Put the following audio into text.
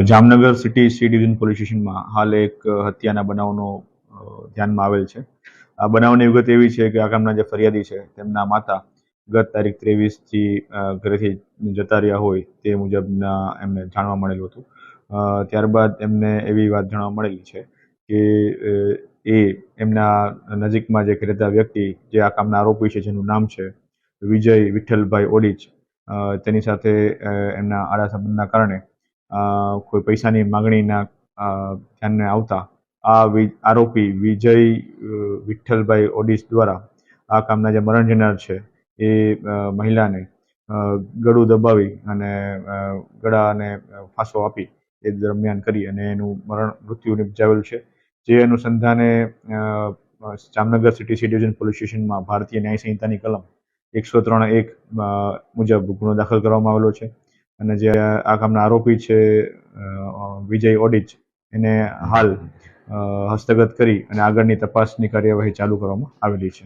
Jamnagar city C division police સ્ટેશનમાં હાલ એક હત્યાના બનાવનો ધ્યાનમાં આવેલ છે. આ બનાવની વિગત એવી છે કે આ ગામના જે ફરિયાદી છે તેમના માતા ગત તારીખ 23થી ઘરેથી જતા રહ્યા હોય તે મુજબના એમને જાણવા મળેલું હતું. ત્યારબાદ એમને એવી વાત જાણવા મળેલી છે કે એ એમના નજીકમાં જે રહેતા વ્યક્તિ જે આ કામના આરોપી છે જેનું નામ છે વિજય વિઠ્ઠલભાઈ ઓડીચ, તેની સાથે એમના આડા સંબંધના કારણે કોઈ પૈસાની માગણીના ધ્યાનને આવતા આ આરોપી વિજય વિઠ્ઠલભાઈ ઓડીચ દ્વારા આ કામના જે મરણ જનાર છે એ મહિલાને ગળું દબાવી અને ગળા અને ફાંસો આપી એ દરમિયાન કરી અને એનું મૃત્યુ નિપજાવેલ છે. જે અનુસંધાને Jamnagar city C division police સ્ટેશનમાં ભારતીય ન્યાય સંહિતાની કલમ 103(1) મુજબ ગુનો દાખલ કરવામાં આવેલો છે અને જે આ કામના આરોપી છે વિજય ઓડીચ એને હાલ હસ્તગત કરી અને આગળની તપાસની કાર્યવાહી ચાલુ કરવામાં આવેલી છે.